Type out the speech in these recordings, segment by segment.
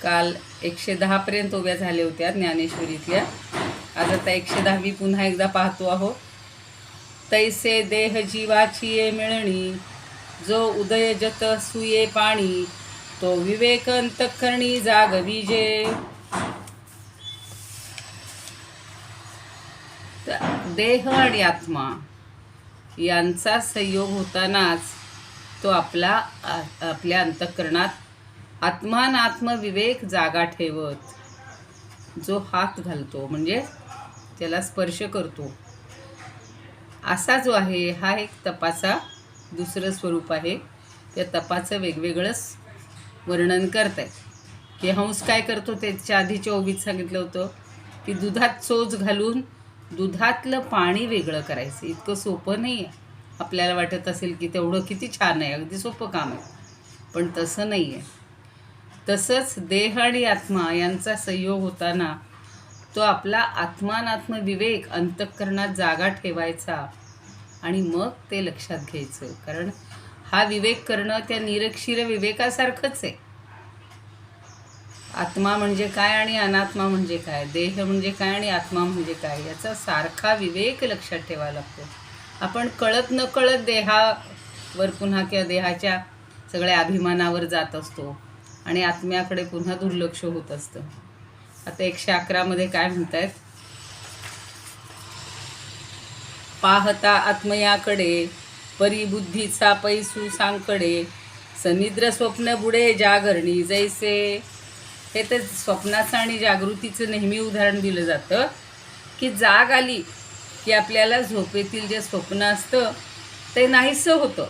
काल 110 पर्यंत उभ्या झाल्या होत्या ज्ञानेश्वरीतल्या. आज आता 110वी पुन्हा एकदा पाहतो आहोत. तैसे देह जीवाची ये मिळणी, जो उदय जत सुये पाणी, तो विवेक अंतःकरणी जागविजे. देह आणि आत्मा यांचा संयोग होतानाच तो आपल्या अंतःकरणात आत्मानात्मविवेक जागा ठेवत जो हात घालतो म्हणजे त्याला स्पर्श करतो असा जो आहे हा एक तपाचा दुसरं स्वरूप आहे. त्या तपाचं वेगवेगळंच वर्णन करतायत की हंस काय करतो त्याच्या आधीच्या ओबीत सांगितलं होतं की दुधात चोच घालून दुधातलं पाणी वेगळं करायचं. इतकं सोपं नाही आहे. आपल्याला वाटत असेल की तेवढं किती छान आहे, अगदी सोपं काम आहे, पण तसं नाही आहे. तसंच देह आणि आत्मा यांचा संयोग होताना तो आपला आत्मानात्म विवेक अंतःकरणात जागा ठेवायचा आणि मग ते लक्षात घ्यायचं. कारण हा विवेक करणं त्या निरक्षीर विवेकासारखंच आहे. आत्मा म्हणजे काय आणि अनात्मा म्हणजे काय, देह म्हणजे काय आणि आत्मा म्हणजे काय, याचा सारखा विवेक लक्षात ठेवावा लागतो. आपण कळत न कळत देहावर पुन्हा किंवा देहाच्या सगळ्या अभिमानावर जात असतो आणि आत्म्याकडे पुन्हा दुर्लक्ष होत असतं. आता 111 मध्ये काय म्हणतायत, पाहता आत्मयाकडे परिबुद्धीचा पैसू सांकडे, सनिद्र स्वप्न बुडे जागरणी जैसे. हे तर स्वप्नाचं आणि जागृतीचं नेहमी उदाहरण दिलं जातं की जाग आली की आपल्याला झोपेतील जे स्वप्न असतं ते नाहीसं होतं.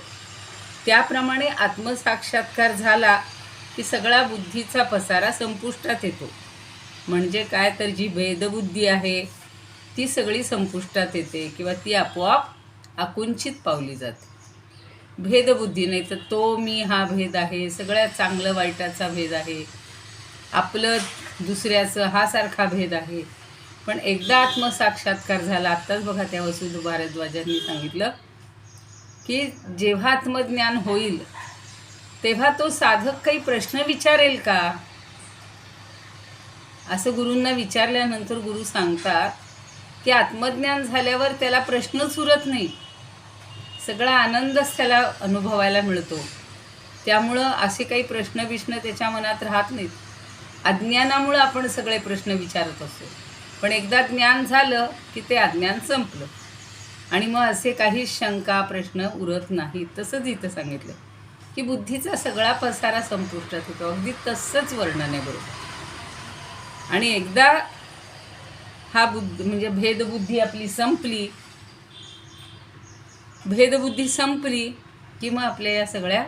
त्याप्रमाणे आत्मसाक्षात्कार झाला की सगळा बुद्धीचा पसारा संपुष्टात येतो. म्हणजे काय तर जी भेदबुद्धी आहे ती सगळी संपुष्टात येते किंवा ती आपोआप आकुंचित पावली जाते. भेदबुद्धी नाही तर तो मी हा भेद आहे, सगळ्या चांगलं वाईटाचा भेद आहे, आपलं दुसऱ्याचं हा सारखा भेद आहे. पण एकदा आत्मसाक्षात्कार झाला, आत्ताच बघा त्या वसुध भारद्वाजांनी सांगितलं की जेव्हा आत्मज्ञान होईल तेव्हा तो साधक काही प्रश्न विचारेल का, असं गुरूंना विचारल्यानंतर गुरु सांगतात की आत्मज्ञान झाल्यावर त्याला प्रश्नच उरत नाही, सगळा आनंदच त्याला अनुभवायला मिळतो. त्यामुळं असे काही प्रश्न त्याच्या मनात राहत नाहीत. अज्ञानामुळं आपण सगळे प्रश्न विचारत असतो, पण एकदा ज्ञान झालं की ते अज्ञान संपलं आणि मग असे काही शंका प्रश्न उरत नाहीत. तसंच इथं सांगितलं की बुद्धीचा सगळा पसारा संपुष्टात होतो. अगदी तसंच वर्णन आहे बरोबर. आणि एकदा हा म्हणजे भेदबुद्धी आपली संपली, भेदबुद्धी संपली की मग आपल्या या सगळ्या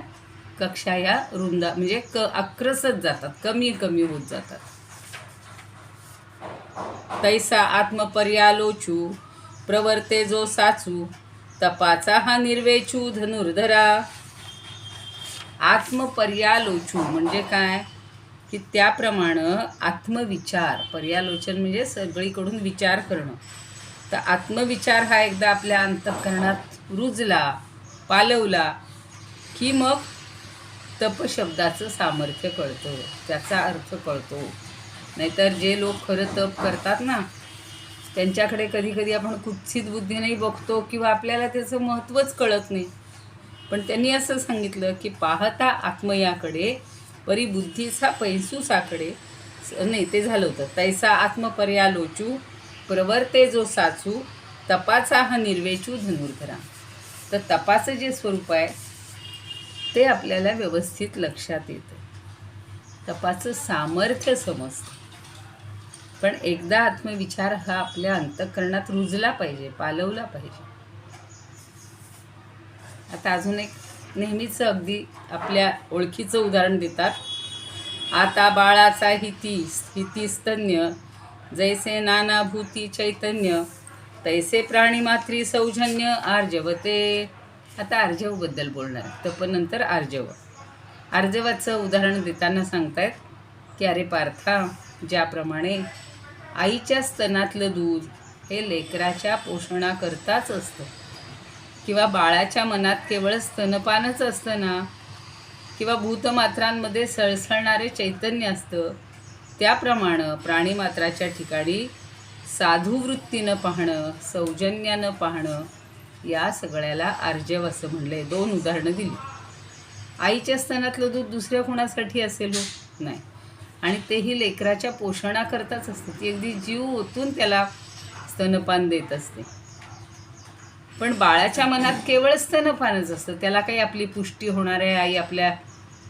कक्षा या रुंदा म्हणजे आक्रसत जातात, कमी कमी होत जातात. तैसा आत्मपर्यालोचू प्रवर्ते जो साचू, तपाचा हा निर्वेचू धनुर्धरा. आत्मपर्यालोचू म्हणजे काय की त्याप्रमाणे आत्मविचार, पर्यालोचन म्हणजे सगळीकडून विचार करणं. तर आत्मविचार हा एकदा आपल्या अंतःकरणात रुजला, पालवला की मग तपशब्दाचं सामर्थ्य कळतं, त्याचा अर्थ कळतो. नाहीतर जे लोक खरं तप करतात ना त्यांच्याकडे कधी कधी आपण कुत्सित बुद्धीनेही बघतो किंवा आपल्याला त्याचं महत्त्वच कळत नाही. पण त्यांनी असं सांगितलं की पाहता आत्मयाकडे परिबुद्धीचा पैसू साकडे, नाही ते झालं होतं, तैसा आत्मपर्यालोचू प्रवर्ते जो साचू, तपाचा हा निर्वेचू धनुर्धरा. तर तपाचं जे स्वरूप आहे ते आपल्याला व्यवस्थित लक्षात येतं, तपाचं सामर्थ्य समजतं. पण एकदा आत्मविचार हा आपल्या अंतःकरणात रुजला पाहिजे, पालवला पाहिजे. आता अजून एक नेहमीच अगदी आपल्या ओळखीचं उदाहरण देतात. आता बाळाचा हिती स्तन्य, जैसे नानाभूती चैतन्य, तैसे प्राणीमात्री सौजन्य आर्जवते. आता आर्जवबद्दल बोलणार, तपनंतर आर्जव. आर्जवाचं उदाहरण देताना सांगतायत की अरे पार्था, ज्याप्रमाणे आईच्या स्तनातलं दूध हे लेकराच्या पोषणाकरताच असतं किंवा बाळाच्या मनात केवळ स्तनपानच असतं ना, किंवा भूतमात्रांमध्ये सळसळणारे चैतन्य असतं, त्याप्रमाणे प्राणीमात्राच्या ठिकाणी साधुवृत्तीनं पाहणं, सौजन्यानं पाहणं, या सगळ्याला आर्जव असं म्हणलं आहे. 2 उदाहरणं दिली. आईच्या स्तनातलं दूध दुसऱ्या कोणासाठी असेल हो? नाही. आणि तेही लेकराच्या पोषणाकरताच असतं. ती अगदी जीव ओतून त्याला स्तनपान देत असते. पण बाळाच्या मनात केवळ स्तनपानच असतं. त्याला काही आपली पुष्टी होणार आहे, आई आपल्या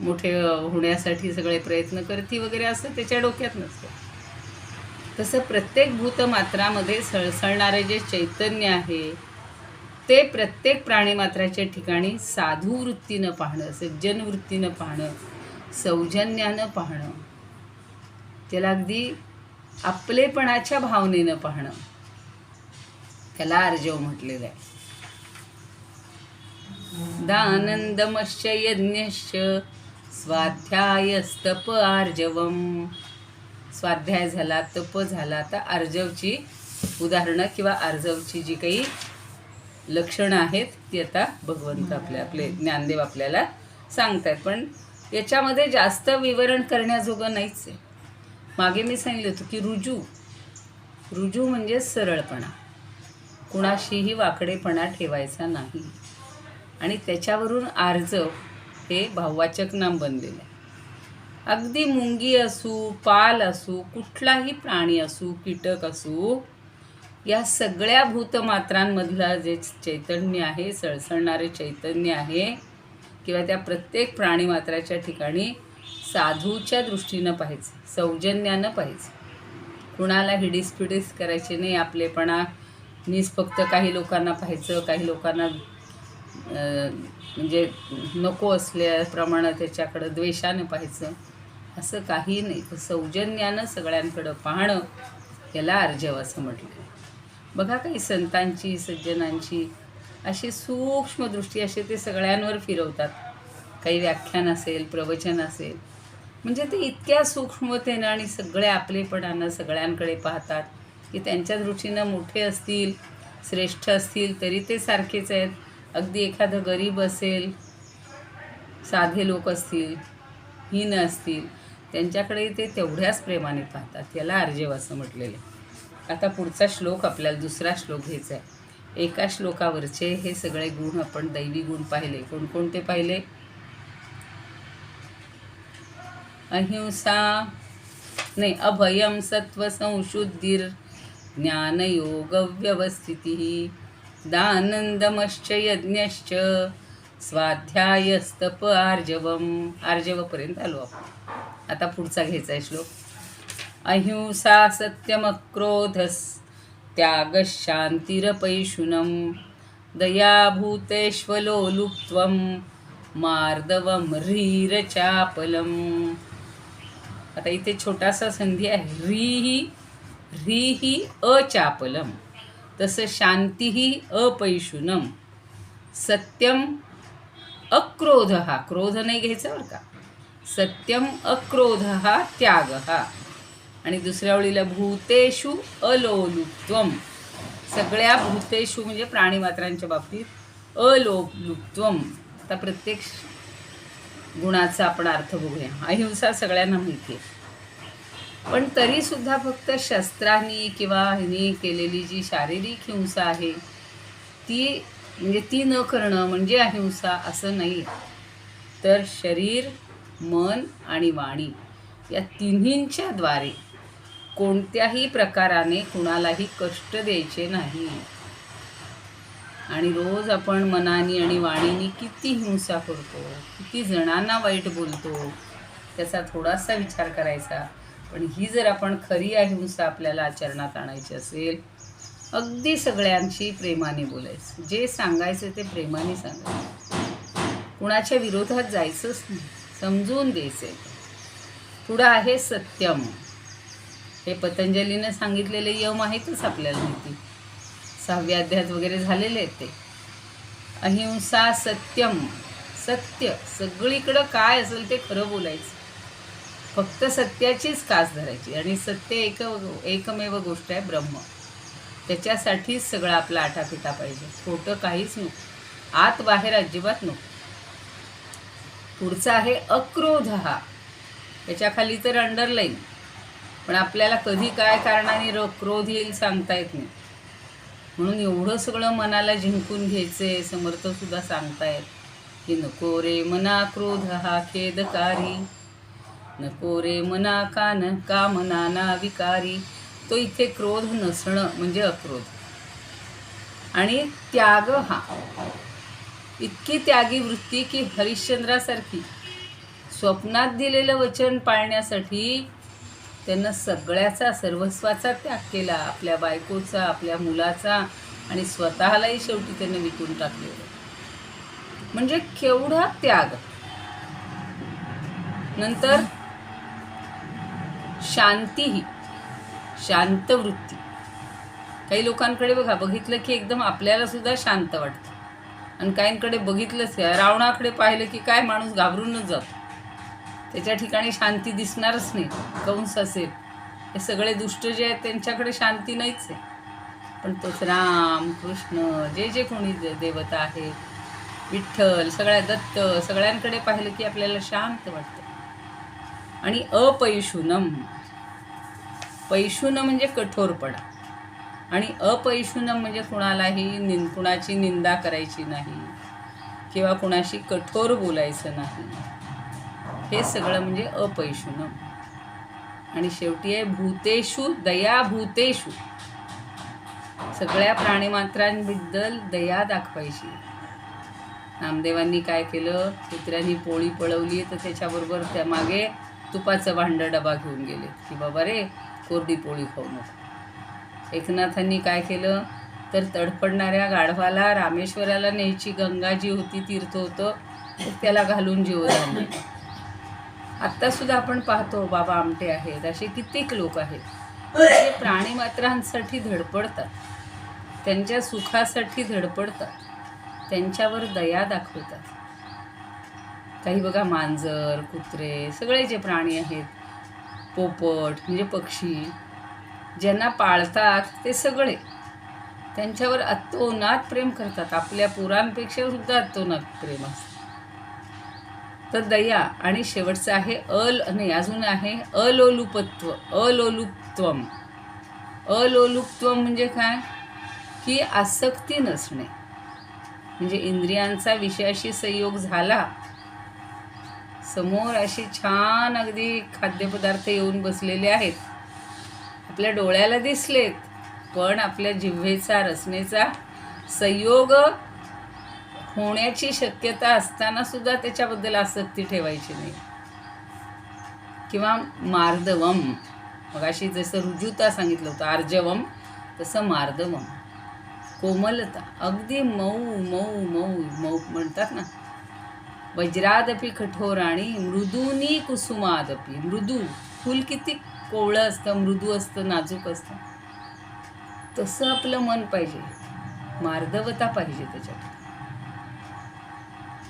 मोठे होण्यासाठी सगळे प्रयत्न करती वगैरे असं त्याच्या डोक्यात नसतं. तसं प्रत्येक भूतमात्रामध्ये सळसळणारे जे चैतन्य आहे ते प्रत्येक प्राणीमात्राच्या ठिकाणी साधू वृत्तीनं पाहणं, सज्जन वृत्तीनं पाहणं, सौजन्यानं पाहणं, त्याला अगदी आपलेपणाच्या भावनेनं पाहणं, त्याला आर्जव म्हटलेलं आहे. दानंदमश्च यज्ञश्च स्वाध्यायस्तप आर्जवम. स्वाध्याय झाला, तप झाला. तर आर्जवची उदाहरणं किंवा आर्जवची जी काही लक्षणं आहेत ती आता भगवंत आपले ज्ञानदेव आपल्याला सांगतायत. पण याच्यामध्ये जास्त विवरण करण्याजोगं नाहीच आहे. मागे मी सांगितलं होतं की रुजू म्हणजे सरळपणा, कुणाशीही वाकडेपणा ठेवायचा नाही. आणि त्याच्यावरून आर्जव हे भाववाचक नाम बनलेलं आहे. अगदी मुंगी असू, पाल असू, कुठलाही प्राणी असू, कीटक असू, या सगळ्या भूतमात्रांमधलं जे चैतन्य आहे, सळसळणारे चैतन्य आहे, किंवा त्या प्रत्येक प्राणीमात्राच्या ठिकाणी साधूच्या दृष्टीनं पाहायचं, सौजन्यानं पाहायचं. कुणाला हिडीस करायची नाही. आपलेपणानीच फक्त काही लोकांना पाहायचं, काही लोकांना म्हणजे नको असल्याप्रमाणे त्याच्याकडं द्वेषानं पाहायचं, असं काही नाही. तर सौजन्यानं सगळ्यांकडं पाहणं याला आर्जव असं म्हटलं. बघा काही संतांची, सज्जनांची अशी सूक्ष्म दृष्टी असे ते सगळ्यांवर फिरवतात. काही व्याख्यान असेल, प्रवचन असेल, म्हणजे ते इतक्या सूक्ष्मतेनं आणि सगळ्या आपलेपणानं सगळ्यांकडे पाहतात की त्यांच्या दृष्टीनं मोठे असतील, श्रेष्ठ असतील तरी ते सारखेच आहेत. अगदी एखादं गरीब असेल, साधे लोक असतील, हीन असतील, त्यांच्याकडे ते तेवढ्याच प्रेमाने पाहतात. याला आर्जव असं म्हटलेलं आहे. आता पुढचा श्लोक आपल्याला दुसरा श्लोक घ्यायचा आहे. एका श्लोकावरचे हे सगळे गुण आपण दैवी गुण पाहिले. कोणकोणते पाहिले? अहिंसा नाही, अभयम, सत्व, संशुद्धिर, ज्ञानयोग व्यवस्थिती, दानंदमश्च यज्ञश्च स्वाध्यायस्तप आर्जवम. आर्जवपर्यंत आलो आपण. आता पुढचा घ्यायचा आहे श्लोक. अहिंसा सत्यमक्रोधस त्यागशान्तिरपैशुनं दयाभूतेष्वलोलुप्त्वं मार्दवं ह्रीरचापलम्. आता इथे छोटासा संधी आहे. ह्रीही अचापलम, तसं शांतीही अपैशुनम, सत्यम अक्रोध, हा क्रोध नाही घ्यायचा बरं का, सत्यम अक्रोध हा त्याग हा. आणि दुसऱ्या ओळीला भूतेषु अलोलुप्त्वम, सगळ्या भूतेषु म्हणजे प्राणीमात्रांच्या बाबतीत अलोलुप्त्वम. आता प्रत्येक गुणाचा आपण अर्थ बघूया. अहिंसा सगळ्यांना माहिती आहे, पण तरीसुद्धा फक्त शस्त्रांनी किंवा ह्यांनी केलेली जी शारीरिक हिंसा आहे ती म्हणजे ती न करणं म्हणजे अहिंसा असं नाही. तर शरीर, मन आणि वाणी या तिन्हींच्या द्वारे कोणत्याही प्रकाराने कुणालाही कष्ट द्यायचे नाही. आणि रोज आपण मनाने आणि वाणीने किती हिंसा करतो, किती जणांना वाईट बोलतो, त्याचा थोडासा विचार करायचा. पण ही जर आपण खरी अहिंसा आपल्याला आचरणात आणायची असेल, अगदी सगळ्यांशी प्रेमाने बोलायचं, जे सांगायचं ते प्रेमाने सांगायचं, कुणाच्या विरोधात जायचंच नाही, समजून द्यायचं. पुढं आहे सत्यम. हे पतंजलीनं सांगितलेले यम आहेतच आपल्याला माहिती, 6व्या अध्यायात वगैरे झालेले आहेत ते. अहिंसा सत्यम, सत्य सगळीकडं काय असेल ते खरं बोलायचं, फक्त सत्याचीच कास धरायची. आणि सत्य एकमेव गोष्ट आहे ब्रह्म, त्याच्यासाठीच सगळं आपला आटापिटा पाहिजे, खोटं काहीच नको, आत बाहेर अजिबात नको. पुढचा आहे अक्रोध हा, त्याच्याखाली तर अंडरलाईन पण आपल्याला कधी काय कारणाने क्रोध येईल सांगता येत नाही. म्हणून एवढं सगळं मनाला जिंकून घ्यायचे समर्थसुद्धा सांगतायत की नको रे मना क्रोध हा खेदकारी, नको रे मना कामना ना विकारी. तो इथे क्रोध नसणं म्हणजे अक्रोध. आणि त्याग हा इतकी त्यागी वृत्ती की हरिश्चंद्रासारखी स्वप्नात दिलेलं वचन पाळण्यासाठी त्यानं सगळ्याचा सर्वस्वाचा त्याग केला, आपल्या बायकोचा, आपल्या मुलाचा, आणि स्वतःलाही शेवटी त्यानं विकून टाकलेलं. म्हणजे केवढा त्याग. नंतर शांती, शांत वृत्ती. काही लोकांकडे बघा, बघितलं की एकदम आपल्याला सुद्धा शांत वाटतं, आणि काहींकडे बघितलंच रावणाकडे पाहिलं की काय माणूस घाबरूनच जातो. त्याच्या ठिकाणी शांती दिसणारच नाही. कंस असेल, हे सगळे दुष्ट जे आहेत त्यांच्याकडे शांती नाहीच आहे. पण तोच राम, कृष्ण, जे जे कोणी देवता आहे, विठ्ठल, सगळ्या दत्त, सगळ्यांकडे पाहिलं की आपल्याला शांत वाटतं. आणि अपैशुनम, पैशुन म्हणजे कठोरपणा, आणि अपैशुनम म्हणजे कुणालाही कुणाची निंदा करायची नाही किंवा कुणाशी कठोर बोलायचं नाही. हे सगळं म्हणजे अपैशुनम. आणि शेवटी आहे भूतेषु दया. भूतेषु सगळ्या प्राणीमात्रांबद्दल दया दाखवायची. नामदेवांनी काय केलं, कुत्र्यांनी पोळी पळवली तर त्याच्याबरोबर त्या मागे तुपाचं भांडं डबा घेऊन गेले की बाबा रे कोरडी पोळी खाऊ नको. एकनाथांनी काय केलं तर तडफडणाऱ्या गाढवाला रामेश्वराला न्यायची गंगा जी होती, तीर्थ होतं, त्याला घालून जीवदान दिलं. आत्तासुद्धा आपण पाहतो बाबा आमटे आहेत, असे कित्येक लोक आहेत जे प्राणीमात्रांसाठी धडपडतात, त्यांच्या सुखासाठी धडपडतात, त्यांच्यावर दया दाखवतात. काही बघा मांजर, कुत्रे, सगळे जे प्राणी आहेत, पोपट म्हणजे पक्षी, ज्यांना पाळतात ते सगळे त्यांच्यावर अतोनात प्रेम करतात. आपल्या पोरांपेक्षा सुद्धा अतोनात प्रेम असतं. तर दया. आणि शेवटचं आहे अजून आहे अलोलुपत्व. अलोलुप्त्वम. अलोलुप्त्वम म्हणजे काय की आसक्ती नसणे. म्हणजे इंद्रियांचा विषयाशी संयोग झाला, समोर असे छान अगदी खाद्यपदार्थ येऊन बसलेले आहेत, आपल्या डोळ्याला दिसलेत, पण आपल्या जिव्हेचा, रसनेचा संयोग होण्याची शक्यता असताना सुद्धा त्याच्याबद्दल आसक्ती ठेवायची नाही. किंवा मार्दवम, मगाशी जसं रुजुता सांगितलं होतं, आर्जवम, तसं मार्दवम, कोमलता. अगदी मऊ मऊ मऊ मऊ म्हणतात ना, वज्रादपि कठोराणी मृदूनी कुसुमादपि. मृदू, फुल किती कोवळं असतं, मृदू असतं, नाजूक असतं, तसं आपलं मन पाहिजे, मार्दवता पाहिजे त्याच्यात.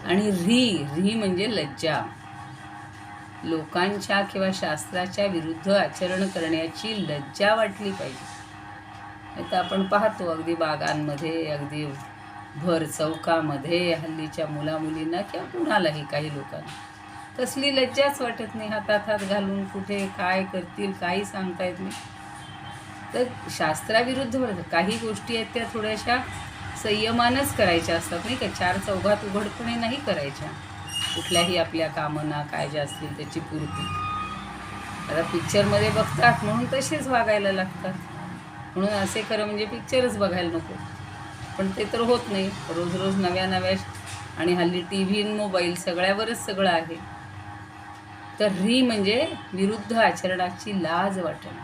आणि री म्हणजे लज्जा. लोकांच्या किंवा शास्त्राच्या विरुद्ध आचरण करण्याची लज्जा वाटली पाहिजे. आता आपण पाहतो अगदी बागांमध्ये, अगदी भर चौकामध्ये हल्लीच्या मुलामुलींना किंवा कुणालाही, काही लोकांना कसली लज्जाच वाटत नाही. हातात हात घालून कुठे काय करतील काही सांगता येत नाही. तर शास्त्राविरुद्ध काही गोष्टी आहेत त्या थोड्याशा संयमानच करायच्या असतात, नाही का. चार चौघात उघडपणे नाही करायच्या. कुठल्याही आपल्या कामना काय ज्या असतील त्याची पूर्ती. आता पिक्चरमध्ये बघतात म्हणून तसेच वागायला लागतात, म्हणून असे खरं म्हणजे पिक्चरच बघायला नको. पण ते तर होत नाही. रोज रोज नव्या नव्या, आणि हल्ली TV, मोबाईल, सगळ्यावरच सगळं आहे. तर री म्हणजे विरुद्ध आचरणाची लाज वाटणं.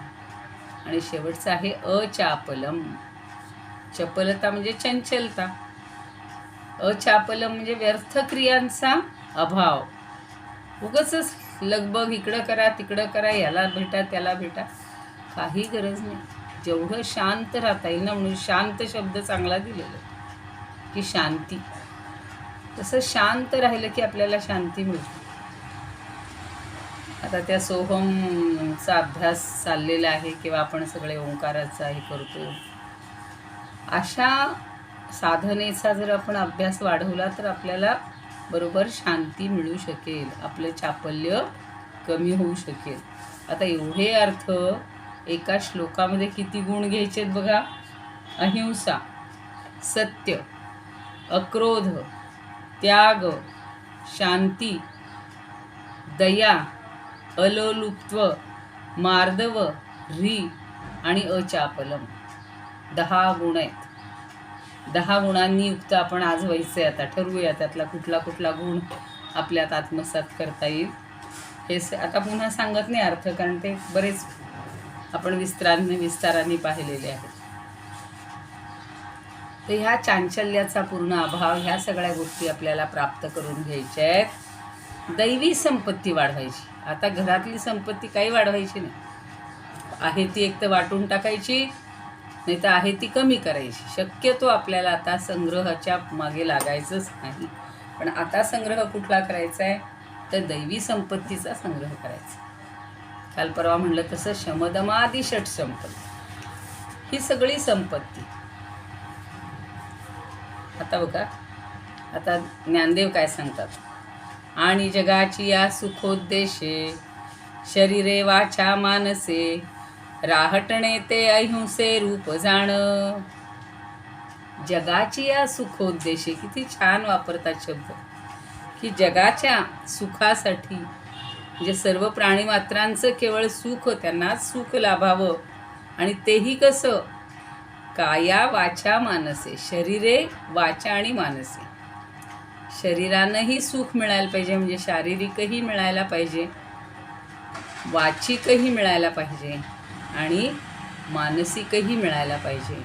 आणि शेवटचं आहे अचापलम. चपलता म्हणजे चंचलता. अचापलम म्हणजे व्यर्थ क्रियांचा अभाव. उगाचच लगबग, इकडं करा तिकडं करा, याला भेटा त्याला भेटा, काही गरज नाही. जेवढं शांत राहता येईल ना, म्हणून शांत शब्द चांगला दिलेला की शांती. तसं शांत राहिलं की आपल्याला शांती मिळते. आता त्या सोहमचा अभ्यास चाललेला आहे किंवा आपण सगळे ओंकाराचा हे करतो. अशा साधनेचा जर आपण अभ्यास वाढवला तर आपल्याला बरोबर शांती मिळू शकेल, आपलं चापल्य कमी होऊ शकेल. आता एवढे अर्थ एका श्लोकामध्ये किती गुण घ्यायचेत बघा. अहिंसा, सत्य, अक्रोध, त्याग, शांती, दया, अलोलुप्त्व, मार्दव, ह्री आणि अचापलम. 10 गुण आहेत. 10 गुणांनी युक्त आपण आज व्हायचं आहे. आता ठरवूया त्यातला कुठला कुठला गुण आपल्यात आत्मसात करता येईल. हे आता पुन्हा सांगत नाही अर्थ, कारण ते बरेच आपण विस्ताराने पाहिलेले आहेत. तर ह्या चांचल्याचा पूर्ण अभाव, ह्या सगळ्या गोष्टी आपल्याला प्राप्त करून घ्यायच्या आहेत. दैवी संपत्ती वाढवायची. आता घरातली संपत्ती काही वाढवायची नाही. आहे ती एक तर वाटून टाकायची, नाही तर आहे ती कमी करायची. शक्यतो आपल्याला आता संग्रहाच्या मागे लागायचंच नाही. पण आता संग्रह कुठला करायचा आहे, तर दैवी संपत्तीचा संग्रह करायचा. काल परवा म्हणलं तसं शमदमादी षट संपत्ती, ही सगळी संपत्ती. आता बघा, आता ज्ञानदेव काय सांगतात. आणि जगाची या सुखोद्देशे शरीरे वाचा मानसे राहटणे ते अहिंसे रूप जाण. जगाची या सुखोद्देशे, किती छान वापरतात शब्द, की जगाच्या सुखासाठी, म्हणजे सर्व प्राणीमात्रांचं केवळ सुख, त्यांनाच सुख लाभावं. आणि तेही कसं, काया वाचा मानसे, शरीरे वाचा आणि मानसे. शरीरानंही सुख मिळायला पाहिजे, म्हणजे शारीरिकही मिळायला पाहिजे, वाचिकही मिळायला पाहिजे आणि मानसिकही मिळायला पाहिजे.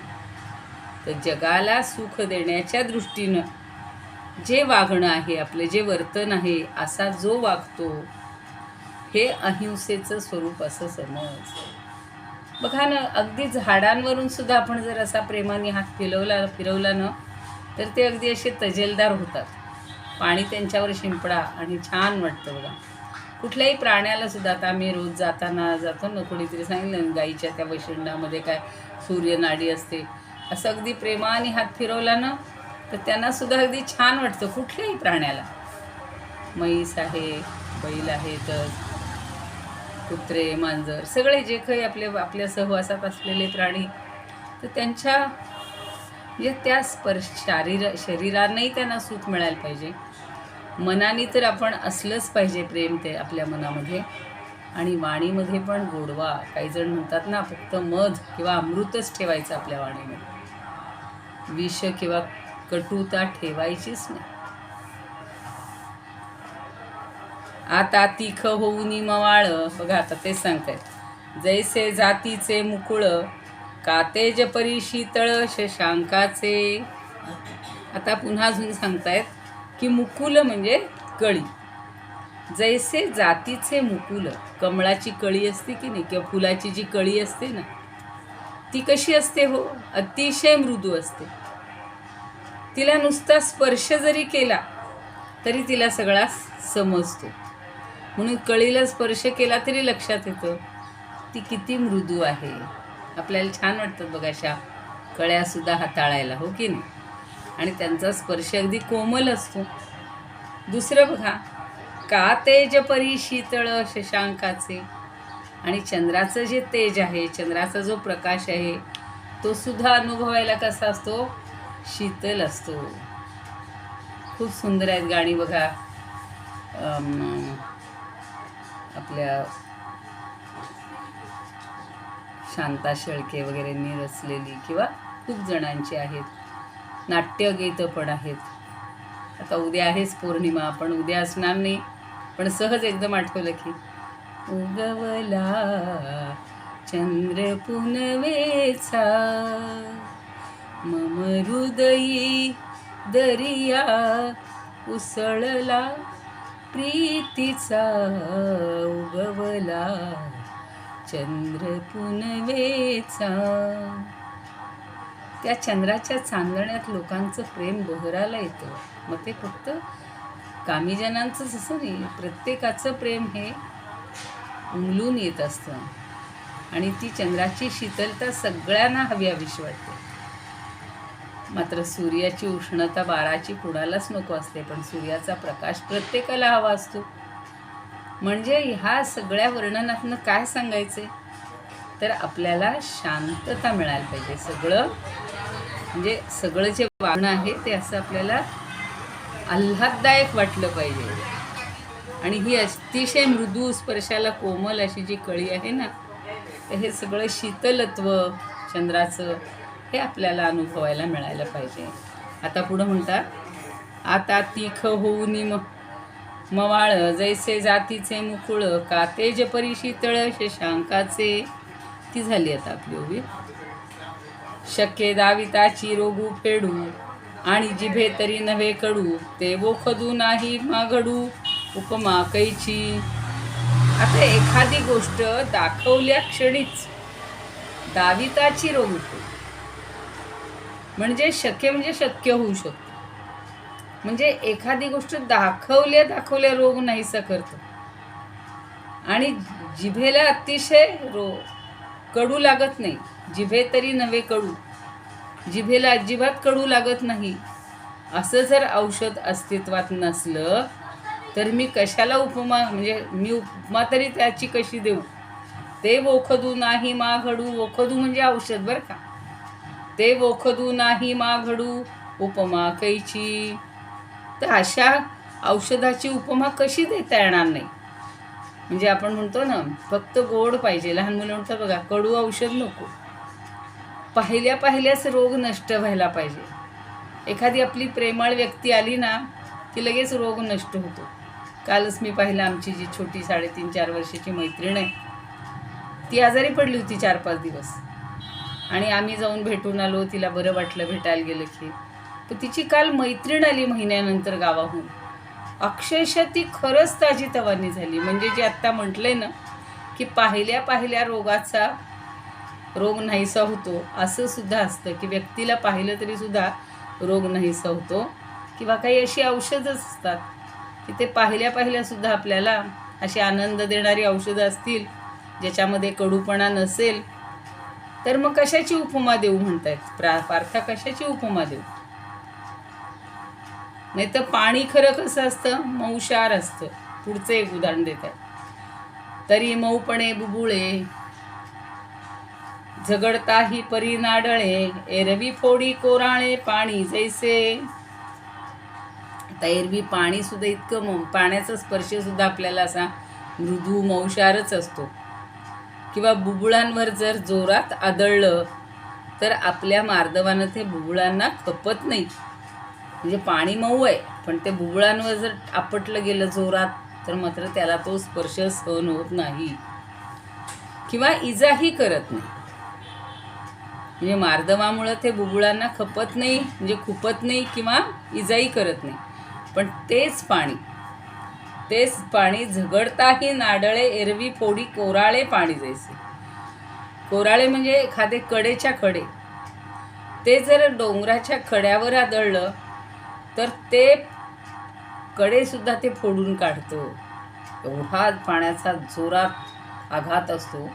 तर जगाला सुख देण्याच्या दृष्टीनं जे वागणं आहे, आपलं जे वर्तन आहे, असा जो वागतो, हे अहिंसेचं स्वरूप असं समज. बघा ना, अगदी झाडांवरून सुद्धा आपण जर असा प्रेमाने हात फिरवला ना, तर ते अगदी असे तजेलदार होतात. पाणी त्यांच्यावर शिंपडा आणि छान वाटतं बघा. कुठल्याही प्राण्याला सुद्धा, आता आम्ही रोज जातो ना, कोणीतरी सांगितलं गाईच्या त्या वैशिंडामध्ये काय सूर्यनाडी असते, असं अगदी प्रेमाने हात फिरवला ना, तर त्यांना सुद्धा अगदी छान वाटतं. कुठल्याही प्राण्याला, म्हैस आहे, बैल आहे, तर कुत्रे, मांजर, सगळे जे काही आपल्या सहवासात असलेले प्राणी, तर त्यांच्या म्हणजे त्या शरीरानंही त्यांना सुख मिळायला पाहिजे. मनाने तर आपण असलंच पाहिजे प्रेम ते आपल्या मनामध्ये, आणि वाणीमध्ये पण गोडवा. काही जण म्हणतात ना, फक्त मध किंवा अमृतच ठेवायचं आपल्या वाणीमध्ये, विष किंवा कटुता ठेवायचीच नाही. आता तिख होऊन मवाळ, बघा आता तेच सांगतायत. जैसे जातीचे मुकुळ कातेज परी शीतळ शशांकाचे. आता पुन्हा अजून सांगतायत की मुकुल म्हणजे कळी. जैसे जातीचे मुकुल, कमळाची कळी असते की नाही, किंवा फुलाची जी कळी असते ना, ती कशी असते हो, अतिशय मृदू असते. तिला नुसता स्पर्श जरी केला तरी तिला सगळा समजतो. म्हणून कळीला स्पर्श केला तरी लक्षात येतं ती किती मृदू आहे. आपल्याला छान वाटतं बघा अशा कळ्यासुद्धा हाताळायला, हो की नाही, आणि त्यांचा स्पर्श अगदी कोमल असतो. दुसरं बघा, का तेज परी शीतळ शशांकाचे. आणि चंद्राचं जे तेज आहे, चंद्राचा जो प्रकाश आहे, तो सुद्धा अनुभवायला कसा असतो, शीतल असतो. खूप सुंदर आहेत गाणी बघा. आपल्या शांता शेळके वगैरेंनी रचलेली, किंवा खूप जणांची आहेत. नाट्यगीतं पण आहेत. आता उद्या आहेच पौर्णिमा, आपण उद्या असणार नाही, पण सहज एकदम आठवलं की उगवला चंद्र पुनवेचा मम हृदयी दरिया उसळला प्रीतीचा. उगवला चंद्र पुनवेचा. त्या चंद्राच्या चांदण्यात लोकांचं प्रेम बहराला येतं. मग ते फक्त कामीजनांचंच असं नाही, प्रत्येकाचं प्रेम हे उमलून येत असतं. आणि ती चंद्राची शीतलता सगळ्यांना हवीशी वाटते. मात्र सूर्याची उष्णता 12ची कुणालाच नको असते, पण सूर्याचा प्रकाश प्रत्येकाला हवा असतो. म्हणजे ह्या सगळ्या वर्णनातनं काय सांगायचे, तर आपल्याला शांतता मिळायला पाहिजे. सगळं म्हणजे सगळं जे वागणं आहे ते असं आपल्याला आल्हाददायक वाटलं पाहिजे. आणि ही अतिशय मृदू, स्पर्शाला कोमल अशी जी कळी आहे ना, तर हे सगळं शीतलत्व चंद्राचं हे आपल्याला अनुभवायला मिळायला पाहिजे. आता पुढं म्हणतात, आता तीख होऊनी मवाळ जैसे जातीचे मुकुळ, कातेज परी शीतळ शशांकाचे. ती झाली आता आपली उभी. शक्य दाविताची रोगू फेडू, आणि जिभे तरी नव्हे कडू, ते वोखदू नाही मागडू, उपमा कैची. आता एखादी गोष्ट दाखवल्या क्षणीच दाविताची रोग फेडू, म्हणजे शक्य होऊ शकतो. म्हणजे एखादी गोष्ट दाखवल्या रोग नाहीसा करतो. आणि जिभेला अतिशय कडू लागत नाही. जिभे तरी नव्हे कडू, जिभेला अजिबात कडू लागत नाही. असं जर औषध अस्तित्वात नसलं तर मी कशाला उपमा, म्हणजे मी उपमा तरी त्याची कशी देऊ. ते वोखदू नाही मा घडू, वोखदू म्हणजे औषध बरं का. ते वोखदू नाही मा घडू, उपमा कैची. तर अशा औषधाची उपमा कशी देता येणार नाही. म्हणजे आपण म्हणतो ना, फक्त गोड पाहिजे. लहान मुलं म्हणतात बघा, कडू औषध नको. पाहिल्याच रोग नष्ट व्हायला पाहिजे. एखादी आपली प्रेमळ व्यक्ती आली ना, की लगेच रोग नष्ट होतो. कालच मी पाहिलं, आमची जी छोटी 3.5-4 वर्षाची मैत्रीण आहे, ती आजारी पडली होती 4-5 दिवस. आणि आम्ही जाऊन भेटून आलो. तिला बरं वाटलं भेटायला गेलं की. तर तिची काल मैत्रीण आली महिन्यानंतर गावाहून. अक्षरशः ती खरंच ताजीतवानी झाली. म्हणजे जे आत्ता म्हटलंय ना, की पाहिल्या रोगाचा रोग नाहीसा होतो, असं सुद्धा असतं की व्यक्तीला पाहिलं तरी सुद्धा रोग नाहीसा होतो. किंवा काही अशी औषधं असतात की ते पाहिल्या सुद्धा आपल्याला अशी आनंद देणारी औषधं असतील, ज्याच्यामध्ये कडूपणा नसेल. तर मग कशाची उपमा देऊ म्हणतायत पार्था, कशाची उपमा देऊ. नाही तर पाणी खरं कसं असतं, मऊशार असतं. पुढचं एक उदाहरण देत आहे. तरी मऊपणे बुबुळे, झगडताही परी नाडळे, एरवी फोडी कोराळे पाणी जैसे. आता एरवी पाणी सुद्धा इतकं पाण्याचा स्पर्श सुद्धा आपल्याला असा मृदू मऊशारच असतो. किंवा बुबुळांवर जर जोरात आदळलं तर आपल्या मार्दवानं ते बुबुळांना खपत नाही. म्हणजे पाणी मऊ आहे, पण ते बुबुळांवर जर आपटलं गेलं जोरात, तर मात्र त्याला तो स्पर्श सहन होत नाही किंवा इजाही करत नाही. म्हणजे मार्दवामुळं ते बुबुळांना खपत नाही, म्हणजे खुपत नाही किंवा इजाही करत नाही. पण तेच पाणी झगडताही नाडळे, एरवी फोडी कोराळे पाणी जैसे. कोराळे म्हणजे एखादे कडेच्या खडे. ते जर डोंगराच्या खड्यावर आदळलं तर ते कडेसुद्धा ते फोडून काढतो. एवढा पाण्याचा जोरात आघात असतो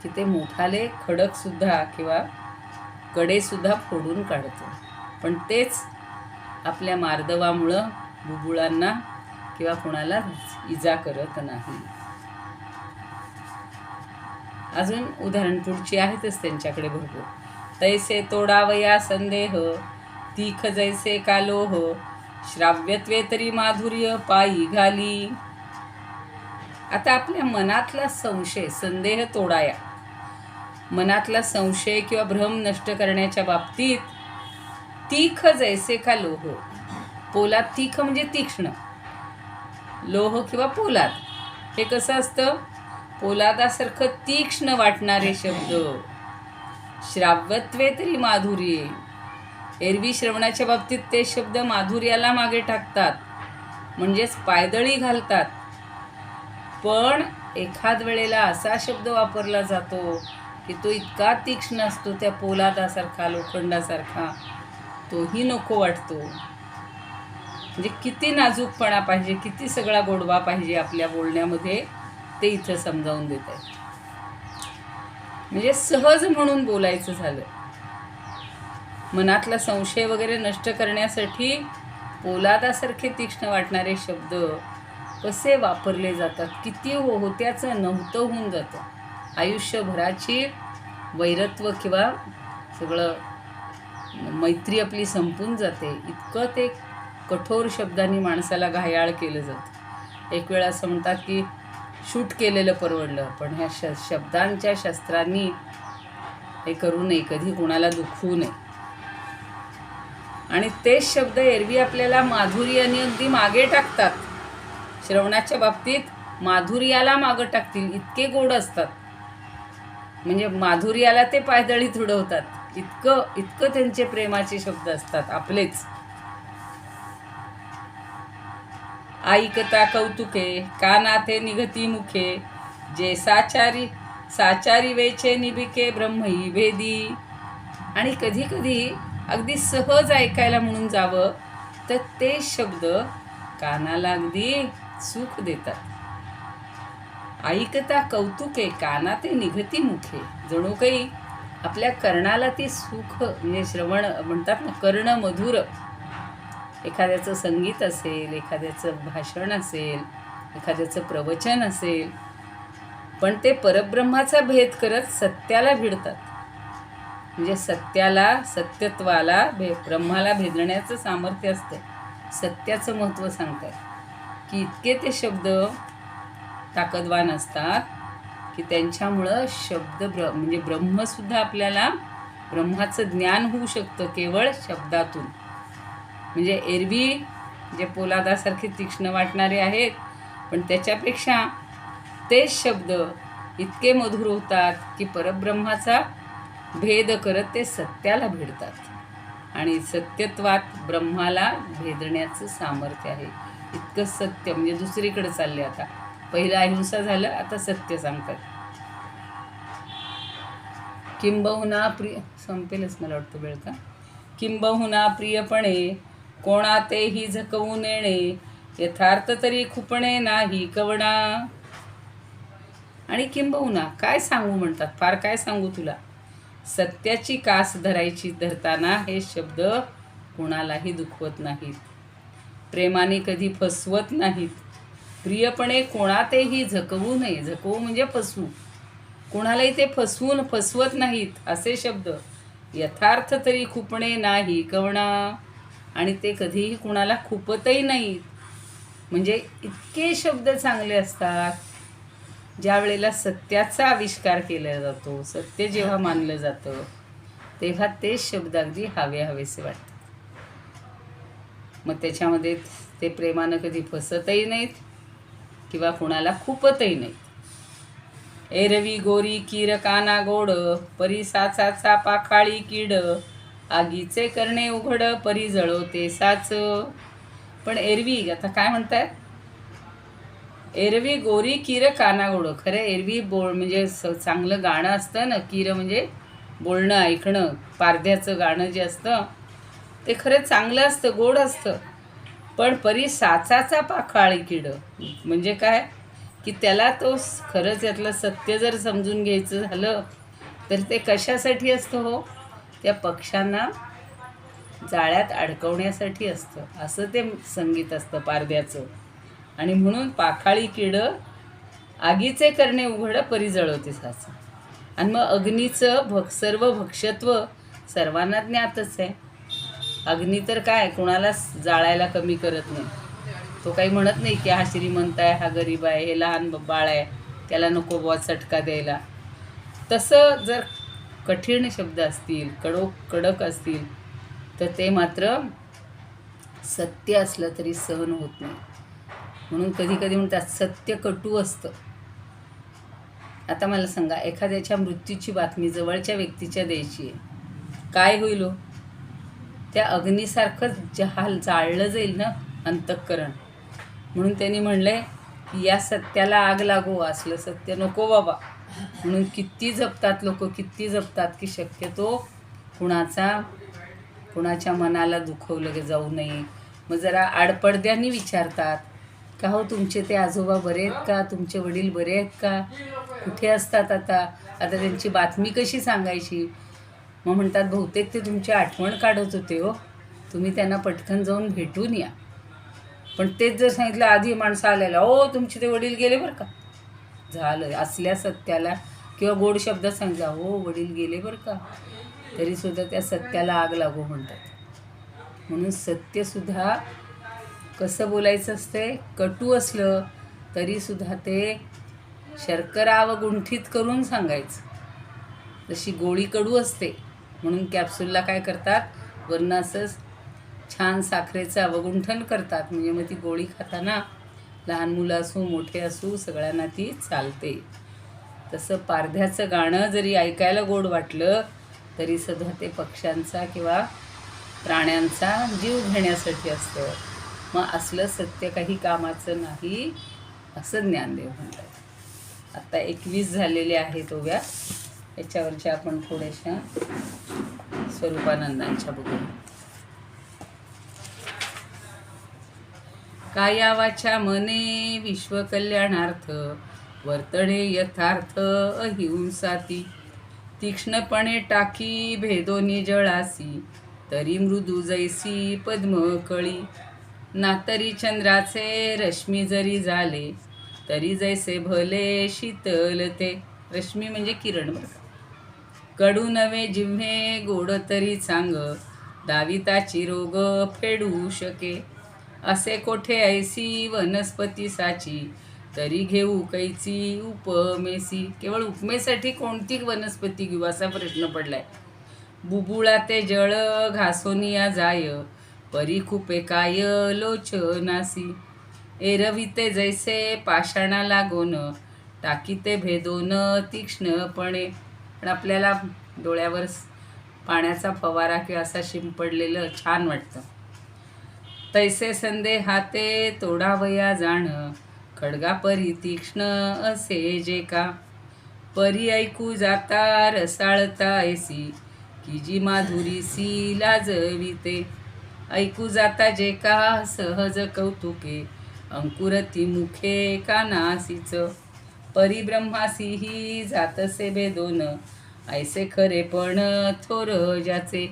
की ते मोठाले खडकसुद्धा किंवा कडेसुद्धा फोडून काढतो. पण तेच आपल्या मार्दवामुळं बुबुळांना किंवा कोणाला इजा करत नाही. अजून उदाहरण पुढची आहेतच त्यांच्याकडे भरपूर. तैसे तोडावया संदेह, तीख जैसे कालोह, श्राव्यत्वे तरी माधुर्य पायी घाली. आता आपल्या मनातला संदेह तोडाया, मनातला संशय किंवा भ्रम नष्ट करण्याच्या बाबतीत तीख जैसे का लोह. पोलाद, तीख म्हणजे तीक्ष्ण, लोह किंवा पोलाद हे कसं असतं, पोलादासारखं तीक्ष्ण वाटणारे शब्द. श्राव्यत्वे तरी माधुर्य, एरवी श्रवणाच्या बाबतीत ते शब्द माधुर्याला मागे टाकतात, म्हणजेच पायदळी घालतात. पण एखाद वेळेला असा शब्द वापरला जातो की तो इतका तीक्ष्ण असतो, त्या पोलादासारखा, लोखंडासारखा, तोही नको वाटतो. म्हणजे किती नाजूकपणा पाहिजे, किती सगळा गोडवा पाहिजे आपल्या बोलण्यामध्ये, ते इथं समजावून देत आहे. म्हणजे सहज म्हणून बोलायचं झालं. मनातला संशय वगैरे नष्ट करण्यासाठी पोलादासारखे तीक्ष्ण वाटणारे शब्द कसे वापरले जातात, किती होत्याचं नव्हतं होऊन जातं. आयुष्यभराची वैरत्व किंवा सगळं मैत्री आपली संपून जाते. इतकं ते कठोर शब्दांनी माणसाला घायाळ केलं जातं. एक वेळा असं म्हणतात की शूट केलेलं परवडलं, पण ह्या शब्दांच्या शस्त्रांनी हे करू नये, कधी कोणाला दुखवू नये. आणि तेच शब्द एरवी आपल्याला माधुर्याने अगदी मागे टाकतात. श्रवणाच्या बाबतीत माधुर्याला मागं टाकतील, इतके गोड असतात. म्हणजे माधुर्याला ते पायदळीत उडवतात, इतकं त्यांचे प्रेमाचे शब्द असतात आपलेच. ऐकता कौतुके कानाथे निघती मुखे, जे साचारी वेचे निबिके ब्रह्मई भेदी. आणि कधी कधी अगदी सहज ऐकायला म्हणून जावं तर ते शब्द कानाला अगदी सुख देतात. ऐकता कौतुके कानाते निघती मुखे, जणू काही आपल्या कर्णाला ती सुख, म्हणजे श्रवण म्हणतात ना, कर्ण मधुर. एखाद्याचं संगीत असेल, एखाद्याचं भाषण असेल, एखाद्याचं प्रवचन असेल, पण ते परब्रह्माचा भेद करत सत्याला भिडतात. म्हणजे सत्यत्वाला ब्रह्माला भेदण्याचं सामर्थ्य असतं. सत्याचं महत्त्व सांगतात की इतके ते शब्द ताकदवान असतात की त्यांच्यामुळं म्हणजे ब्रह्मसुद्धा आपल्याला, ब्रह्माचं ज्ञान होऊ शकतं केवळ शब्दातून. म्हणजे एरवी जे पोलादासारखे तीक्ष्ण वाटणारे आहेत, पण त्याच्यापेक्षा तेच शब्द इतके मधुर होतात की परब्रह्माचा भेद करत ते सत्याला भिडतात. आणि सत्यत्वात ब्रह्माला भेदण्याचं सामर्थ्य आहे. इतकं सत्य म्हणजे दुसरीकडे चालले. आता पहिलं अहिंसा झालं, आता सत्य सांगतात. किंबहुना संपेलच मला वाटतं वेळ का. किंबहुना प्रियपणे कोणातेही झकवू नेणे, यथार्थ तरी खुपणे नाही कवणा. आणि किंबहुना काय सांगू म्हणतात, फार काय सांगू तुला. सत्याची कास धरताना हे शब्द कोणालाही दुखवत नाहीत, प्रेमाने कधी फसवत नाहीत. प्रियपणे कोणातेही झकवू नये, झकवू म्हणजे फसवू, कोणालाही ते फसवत नाहीत असे शब्द. यथार्थ तरी खुपणे नाही कवणा, आणि ते कधीही कुणाला खुपतही नाहीत. म्हणजे इतके शब्द चांगले असतात. ज्या वेळेला सत्याचा आविष्कार केला जातो, सत्य जेव्हा मानलं जातं, तेव्हा तेच शब्द अगदी हवेसे वाटतात. मग त्याच्यामध्ये ते प्रेमानं कधी फसतही नाहीत किंवा कुणाला खुपतही नाहीत. एरवी गोरी कीर काना गोड, परी साचाचा पाखाळी कीड, आगीचे करणे उघड परी जळवते साच. पण एरवी आता काय म्हणतात, एरवी गोरी कीर काना गोड. खरं एरवी म्हणजे चांगलं गाणं असतं ना, कीर म्हणजे बोलणं, ऐकणं, पारध्याचं गाणं जे असतं ते खरं चांगलं असतं, गोड असतं. पण परी साचाचा पाखाळी कीड म्हणजे काय की त्याला तो खरंच यातलं सत्य जर समजून घ्यायचं झालं तर ते कशासाठी असतं हो, त्या पक्ष्यांना जाळ्यात अडकवण्यासाठी असतं. असं ते संगीत असतं पारध्याचं. आणि म्हणून पाखाळी कीड आगीचे करणे उघड परी जळवते साच. आणि मग अग्नीचं सर्व भक्षत्व सर्वांना ज्ञातच आहे. अग्नी तर काय कोणाला जाळायला कमी करत नाही. तो काही म्हणत नाही की हा श्रीमंत आहे, हा गरीब आहे, हे लहान बाळ आहे, त्याला नको बुवा चटका द्यायला. तसं जर कठीण शब्द असतील, कडक असतील, तर ते मात्र सत्य असलं तरी सहन होत नाही. म्हणून कधी कधी म्हणतात सत्य कटू असतं. आता मला सांगा, एखाद्याच्या मृत्यूची बातमी जवळच्या व्यक्तीच्या द्यायची आहे, काय होईल हो? त्या अग्नीसारखं जाळलं जाईल ना अंतःकरण. म्हणून त्यांनी म्हणलंय की या सत्याला आग लागो, असलं सत्य नको बाबा. म्हणून किती जपतात लोक, किती जपतात की शक्यतो कुणाच्या मनाला दुखवलं जाऊ नये. मग जरा आडपडद्यांनी विचारतात का हो तुमचे ते आजोबा बरे आहेत का, तुमचे वडील बरे आहेत का, कुठे असतात आता त्यांची बातमी कशी सांगायची. मग म्हणतात बहुतेक ते तुमची आठवण काढत होते हो, तुम्ही त्यांना पटकन जाऊन भेटून या. पण तेच जर सांगितलं आधी माणसं आलेला, ओ तुमचे ते वडील गेले बरं का, झालं. असल्या सत्याला किंवा गोड शब्दात सांगितलं, हो वडील गेले बरं का, तरीसुद्धा त्या सत्याला आग लागू म्हणतात. म्हणून सत्यसुद्धा कसं बोलायचं असते, कटू असलं तरीसुद्धा ते शर्करा व गुंठीत करून सांगायचं. जशी गोळी कडू असते म्हणून कॅप्सूलला काय करतात, वरनं असं छान साखरेचं अवगुंठन करतात, म्हणजे मग ती गोळी खाताना लहान मुलं असू मोठे असू सगळ्यांना ती चालते. तसं पारध्याचं गाणं जरी ऐकायला गोड वाटलं तरीसुद्धा ते पक्ष्यांचा किंवा प्राण्यांचा जीव घेण्यासाठी असतं. मग असलं सत्य काही कामाचं नाही असं ज्ञानदेव म्हणतात. आता 21 झालेले आहेत ओव्या, याच्यावरच्या आपण थोड्याशा स्वरूपानंदांच्या बघू. काया वाचा मने विश्वकल्याणार्थ वर्तणे यथार्थ अहिंसाती. तीक्ष्णपणे टाकी भेदोनी जळासी तरी मृदू जैसी पद्मकळी. ना तरी चंद्राचे रश्मी जरी झाले तरी जैसे भले शीतल ते. रश्मी म्हणजे किरण बघा. कडू नवे जिव्हे गोड तरी चांग दाविताची रोग फेडू शके. असे कोठे ऐसी वनस्पती साची तरी घेऊ कैची उपमेसी. केवळ उपमेसाठी कोणती वनस्पती घेऊ असा प्रश्न पडलाय. बुबुळा ते जळ घासोनिया जाय परी खुपे काय लोचनासी. एरविते जैसे पाषाणा लागोन टाकीते भेदोन तीक्ष्णपणे. पण आपल्याला डोळ्यावर पाण्याचा फवारा किंवा असा शिंपडलेलं छान वाटतं. तैसे संदेहाते तोडावया जाण खडगा परी तीक्ष्ण असे जे का. परी ऐकू जाता रसाळता ऐसी की जी माधुरीसी लाजविते. ऐकू जाता जे का सहज कौतुके अंकुरती मुखे कानासीच. परिब्रह्मासीही जातसे भेदोन ऐसे खरे पण थोर ज्याचे.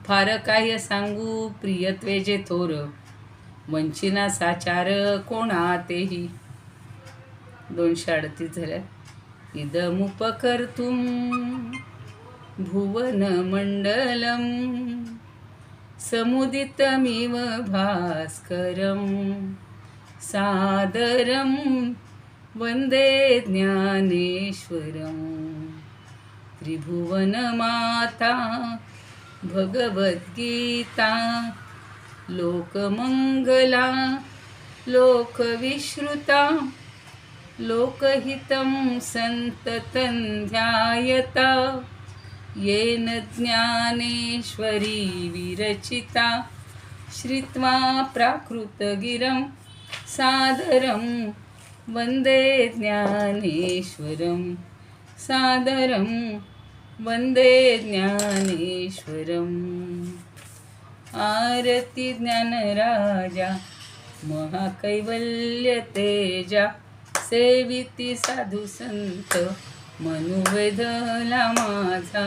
फार काय सांगू प्रियत्वे जे थोर वंचिना साचार कोणातेही. 238 झाल्या. इदमुपकर्तुं भुवनमण्डलं समुदितमिव भास्करं सादरं वन्दे ज्ञानेश्वरं. त्रिभुवनमाता भगवद्गीता लोकमंगला लोकविश्रुता लोकहितं संततं ध्यायता. येन ज्ञानेश्वरी विरचिता श्रुत्वा प्राकृतगिरं सादरं वन्दे ज्ञानेश्वरं सादरं वन्दे ज्ञानेश्वरम्. आरती ज्ञानराजा महाकैवल्य तेजा सेविती साधू संत मनुवेधला माझा.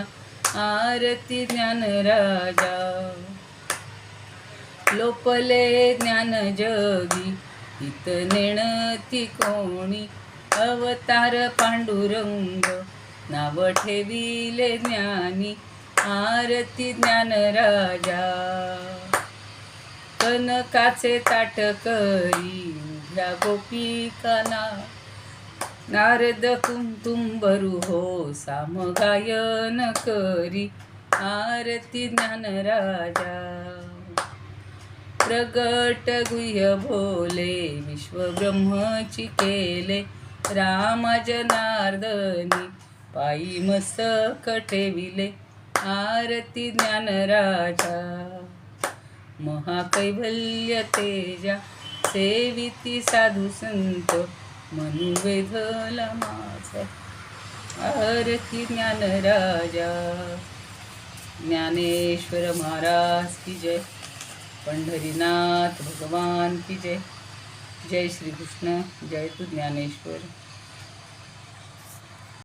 आरती ज्ञानराजा लोपले ज्ञान जगी हित नेणती कोणी. अवतार पांडुरंग नाव ठेविले ज्ञानी. आरती ज्ञानराजा कनकाचे ताट करी उभ्या गोपिकाना. नारद कुंतुंबरू हो सामगायन करी. आरती ज्ञानराजा प्रगट गुह्य भोले विश्वब्रह्मची केले. राम जनार्दनी पायी मस्तक ठेविले. आरती ज्ञानराजा महाकैवल्य तेजा सेविती साधू संत मनुवेधला माझा. आरती ज्ञानराजा. ज्ञानेश्वर महाराज की जय. पंढरीनाथ भगवान की जय. जय श्री कृष्ण. जय तू ज्ञानेश्वर.